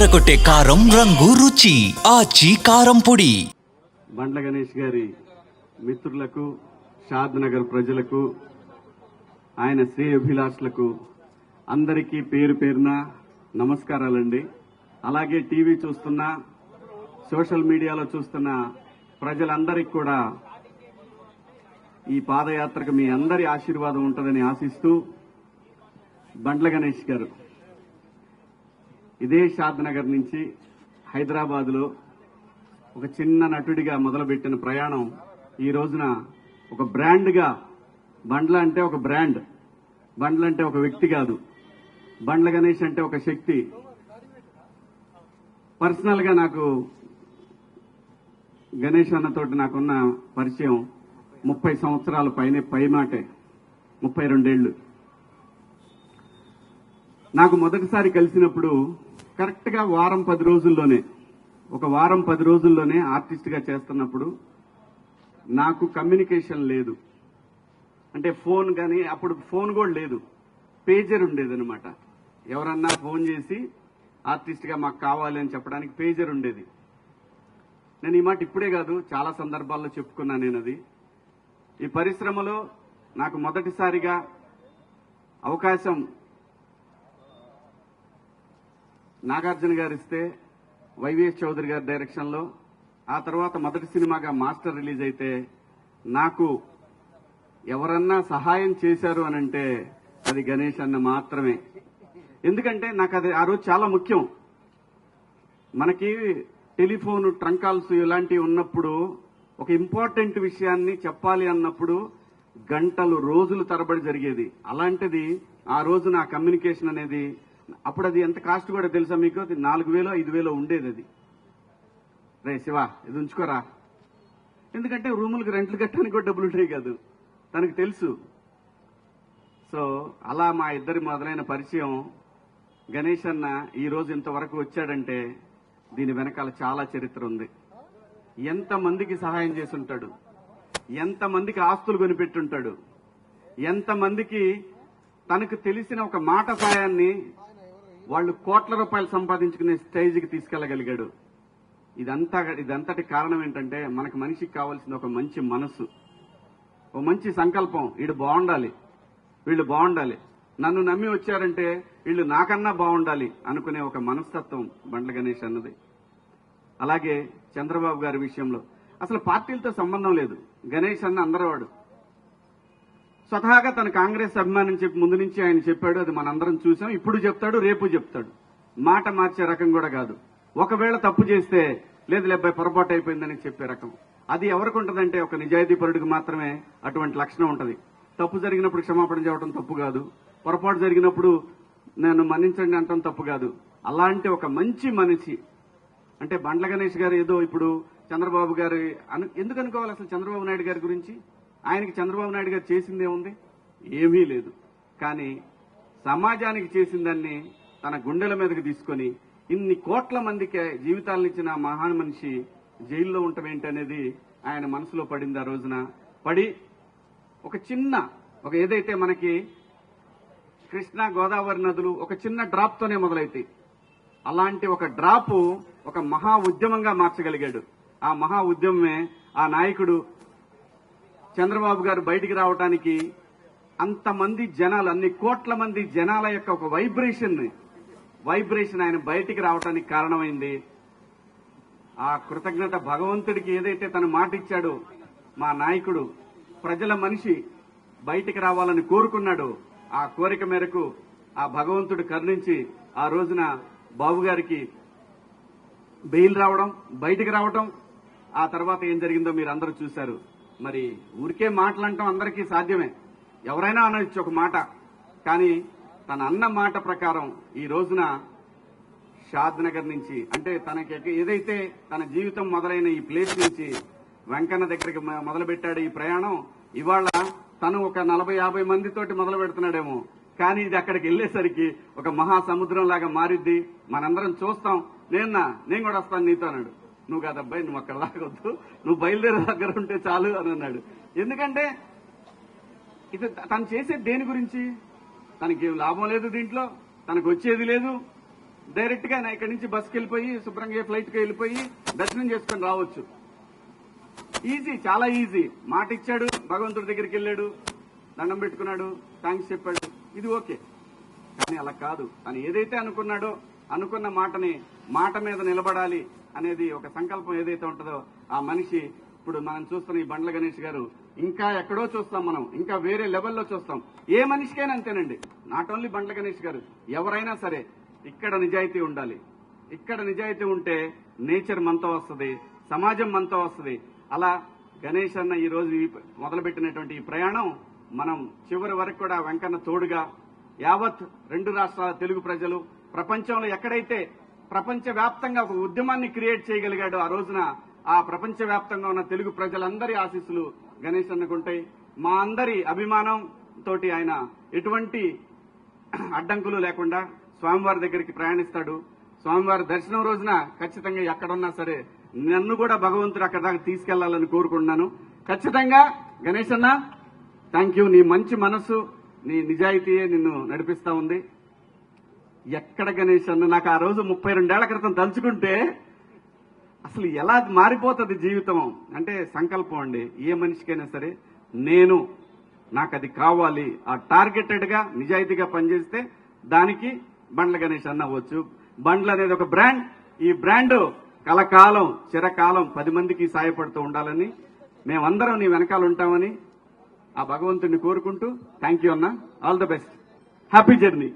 అదరగొట్టే కారం రంగు రుచి ఆచి కారం పొడి. బండ్ల గణేష్ గారి మిత్రులకు, షాద్ నగర్ ప్రజలకు, ఆయన శ్రేయోభిలాషులకు అందరికీ పేరు పేరున నమస్కారాలండి. అలాగే టీవీ చూస్తున్న, సోషల్ మీడియాలో చూస్తున్న ప్రజలందరికీ కూడా ఈ పాదయాత్రకు మీ అందరి ఆశీర్వాదం ఉంటుందని ఆశిస్తూ, బండ్ల గణేష్ గారు ఇదే షాద్ నగర్ నుంచి హైదరాబాద్లో ఒక చిన్న నటుడిగా మొదలుపెట్టిన ప్రయాణం ఈ రోజున ఒక బ్రాండ్గా, బండ్ల అంటే ఒక బ్రాండ్, బండ్ల అంటే ఒక వ్యక్తి కాదు, బండ్ల గణేష్ అంటే ఒక శక్తి. పర్సనల్ గా నాకు గణేష్ అన్నతోటి నాకున్న పరిచయం 30 సంవత్సరాల పైమాటే, 32 ఏళ్లు. నాకు మొదటిసారి కలిసినప్పుడు కరెక్ట్ గా వారం 10 రోజుల్లోనే ఆర్టిస్ట్ గా చేస్తున్నప్పుడు నాకు కమ్యూనికేషన్ లేదు. అంటే ఫోన్ కానీ, అప్పుడు ఫోన్ కూడా లేదు, పేజర్ ఉండేదన్నమాట. ఎవరన్నా ఫోన్ చేసి ఆర్టిస్ట్ గా మాకు కావాలి అని చెప్పడానికి పేజర్ ఉండేది. నేను ఈ మాట ఇప్పుడే కాదు, చాలా సందర్భాల్లో చెప్పుకున్నా. నేను అది ఈ పరిశ్రమలో నాకు మొదటిసారిగా అవకాశం నాగార్జున గారు ఇస్తే, వైవిఎస్ చౌదరి గారి డైరెక్షన్ లో, ఆ తర్వాత మొదటి సినిమాగా మాస్టర్ రిలీజ్ అయితే నాకు ఎవరన్నా సహాయం చేశారు అనంటే అది గణేష్ అన్న మాత్రమే. ఎందుకంటే నాకు అది ఆ రోజు చాలా ముఖ్యం. మనకి టెలిఫోన్ ట్రంక్ కాల్స్ ఇలాంటివి ఉన్నప్పుడు, ఒక ఇంపార్టెంట్ విషయాన్ని చెప్పాలి అన్నప్పుడు గంటలు, రోజులు తరబడి జరిగేది. అలాంటిది ఆ రోజు నా కమ్యూనికేషన్ అనేది, అప్పుడు అది ఎంత కాస్ట్ కూడా తెలుసా మీకు? అది 4,000 5,000 ఉండేది. అది రే శివ ఇది ఉంచుకోరా, ఎందుకంటే రూములకు రెంట్లు కట్టడానికి కూడా డబ్బులు ఉంటాయి కాదు, తనకు తెలుసు. సో అలా మా ఇద్దరి మొదలైన పరిచయం. గణేష్ అన్న ఈ రోజు ఇంతవరకు వచ్చాడంటే దీని వెనకాల చాలా చరిత్ర ఉంది. ఎంతమందికి సహాయం చేసి ఉంటాడు, ఎంతమందికి ఆస్తులు కొనిపెట్టుంటాడు, ఎంతమందికి తనకు తెలిసిన ఒక మాట సాయాన్ని వాళ్ళు కోట్ల రూపాయలు సంపాదించుకునే స్టేజ్కి తీసుకెళ్లగలిగాడు. ఇదంతటి కారణం ఏంటంటే, మనకు మనిషికి కావాల్సిన ఒక మంచి మనసు, ఓ మంచి సంకల్పం. వీడు బాగుండాలి, వీళ్ళు బాగుండాలి, నన్ను నమ్మి వచ్చారంటే వీళ్ళు నాకన్నా బాగుండాలి అనుకునే ఒక మనస్తత్వం బండ్ల గణేష్ అన్నది. అలాగే చంద్రబాబు గారి విషయంలో అసలు పార్టీలతో సంబంధం లేదు. గణేష్ అన్న అందరవాడు. స్వతహాగా తన కాంగ్రెస్ అభిమానం చెప్పి ముందు నుంచి ఆయన చెప్పాడు, అది మనందరం చూసాం. ఇప్పుడు చెప్తాడు, రేపు చెప్తాడు. మాట మార్చే రకం కూడా కాదు. ఒకవేళ తప్పు చేస్తే లేదు లేబ్బాయి పొరపాటు అయిపోయిందని చెప్పే రకం. అది ఎవరికి ఉంటుందంటే ఒక నిజాయితీ పరుడికి మాత్రమే అటువంటి లక్షణం ఉంటది. తప్పు జరిగినప్పుడు క్షమాపణ చెప్పడం తప్పు కాదు, పొరపాటు జరిగినప్పుడు నేను మన్నించండి అంటాం తప్పు కాదు. అలాంటి ఒక మంచి మనిషి అంటే బండ్ల గణేష్ గారు. ఏదో ఇప్పుడు చంద్రబాబు గారు ఎందుకు అనుకోవాలి అసలు చంద్రబాబు నాయుడు గారి గురించి? ఆయనకి చంద్రబాబు నాయుడు గారు చేసిందేముంది? ఏమీ లేదు. కానీ సమాజానికి చేసిందాన్ని తన గుండెల మీదకి తీసుకొని ఇన్ని కోట్ల మందికి జీవితాలనిచ్చిన మహాన్ మనిషి జైల్లో ఉండటం ఏంటనేది ఆయన మనసులో పడింది. ఆ రోజున పడి ఒక ఏదైతే మనకి కృష్ణా గోదావరి నదులు ఒక చిన్న డ్రాప్ తోనే మొదలైతాయి, అలాంటి ఒక డ్రాప్ ఒక మహా ఉద్యమంగా మార్చగలిగాడు. ఆ మహా ఉద్యమమే ఆ నాయకుడు చంద్రబాబు గారు బయటికి రావడానికి అంతమంది జనాలు, అన్ని కోట్ల మంది జనాల యొక్క ఒక వైబ్రేషన్ ఆయన బయటికి రావడానికి కారణమైంది. ఆ కృతజ్ఞత భగవంతుడికి ఏదైతే తను మాట ఇచ్చాడో, మా నాయకుడు ప్రజల మనిషి బయటికి రావాలని కోరుకున్నాడు. ఆ కోరిక మేరకు ఆ భగవంతుడు కరుణించి ఆ రోజున బాబు గారికి బెయిల్ రావడం, బయటికి రావడం. ఆ తర్వాత ఏం జరిగిందో మీరు అందరూ చూశారు. మరి ఊరికే మాటలంటాం అందరికీ సాధ్యమే, ఎవరైనా అనొచ్చు ఒక మాట. కానీ తన అన్న మాట ప్రకారం ఈ రోజున షాద్ నగర్ నుంచి, అంటే తనకి ఏదైతే తన జీవితం మొదలైన ఈ ప్లేస్ నుంచి వెంకన్న దగ్గరికి మొదలుపెట్టాడు ఈ ప్రయాణం. ఇవాళ తను ఒక 40-50 మందితోటి మొదలు పెడుతున్నాడేమో, కానీ ఇది అక్కడికి వెళ్లేసరికి ఒక మహాసముద్రం లాగా మారిద్ది. మనందరం చూస్తాం. నేను కూడా వస్తాను నీతో అన్నాడు. నువ్వు కాదబ్బాయి, నువ్వు అక్కడ లాగొద్దు, నువ్వు బయలుదేరే దగ్గర ఉంటే చాలు అని అన్నాడు. ఎందుకంటే ఇది తను చేసేది దేని గురించి? తనకి లాభం లేదు, దీంట్లో తనకు వచ్చేది లేదు. డైరెక్ట్ గా ఇక్కడి నుంచి బస్కి వెళ్ళిపోయి శుభ్రంగా ఫ్లైట్ కి వెళ్ళిపోయి దర్శనం చేసుకొని రావచ్చు. ఈజీ, చాలా ఈజీ. మాట ఇచ్చాడు, భగవంతుడి దగ్గరికి వెళ్ళాడు, దండం పెట్టుకున్నాడు, థ్యాంక్స్ చెప్పాడు, ఇది ఓకే. కానీ అలా కాదు. తను ఏదైతే అనుకున్నాడో అనుకున్న మాటని మాట మీద నిలబడాలి అనేది ఒక సంకల్పం ఏదైతే ఉంటుందో ఆ మనిషి ఇప్పుడు మనం చూస్తున్న ఈ బండ్ల గణేష్ గారు ఇంకా ఎక్కడో చూస్తాం, మనం ఇంకా వేరే లెవెల్లో చూస్తాం. ఏ మనిషికైనా అంతేనండి, నాట్ ఓన్లీ బండ్ల గణేష్ గారు, ఎవరైనా సరే ఇక్కడ నిజాయితీ ఉండాలి. ఇక్కడ నిజాయితీ ఉంటే నేచర్ మనతో వస్తుంది, సమాజం మనతో వస్తుంది. అలా గణేష్ అన్న ఈ రోజు మొదలుపెట్టినటువంటి ఈ ప్రయాణం మనం చివరి వరకు కూడా వెంకన్న తోడుగా యావత్ 2 రాష్ట్రాల తెలుగు ప్రజలు ప్రపంచంలో ఎక్కడైతే ప్రపంచ వ్యాప్తంగా ఒక ఉద్యమాన్ని క్రియేట్ చేయగలిగాడో ఆ రోజున ఆ ప్రపంచ వ్యాప్తంగా ఉన్న తెలుగు ప్రజలందరి ఆశీస్సులు గణేష్ అన్నకుంటాయి. మా అందరి అభిమానం తోటి ఆయన ఎటువంటి అడ్డంకులు లేకుండా స్వామివారి దగ్గరికి ప్రయాణిస్తాడు. స్వామివారి దర్శనం రోజున ఖచ్చితంగా ఎక్కడున్నా సరే నన్ను కూడా భగవంతుడు అక్కడ దాకా తీసుకెళ్లాలని కోరుకుంటున్నాను. ఖచ్చితంగా గణేష్ అన్న థ్యాంక్ యూ. నీ మంచి మనసు, నీ నిజాయితీయే నిన్ను నడిపిస్తా ఉంది. ఎక్కడ గణేష్ అన్న నాకు ఆ రోజు 32 ఏళ్ల క్రితం తలుచుకుంటే అసలు ఎలా మారిపోతుంది జీవితం అంటే సంకల్పం అండి. ఏ మనిషికైనా సరే నాకు అది కావాలి, ఆ టార్గెటెడ్ గా నిజాయితీగా పనిచేస్తే దానికి బండ్ల గణేష్ అన్న అవ్వచ్చు. బండ్లు అనేది ఒక బ్రాండ్. ఈ బ్రాండ్ కలకాలం చిరకాలం 10 మందికి సాయపడుతూ ఉండాలని మేమందరం నీ వెనకాల ఉంటామని ఆ భగవంతుడిని కోరుకుంటూ థ్యాంక్ యూ అన్న. All the best. Happy journey.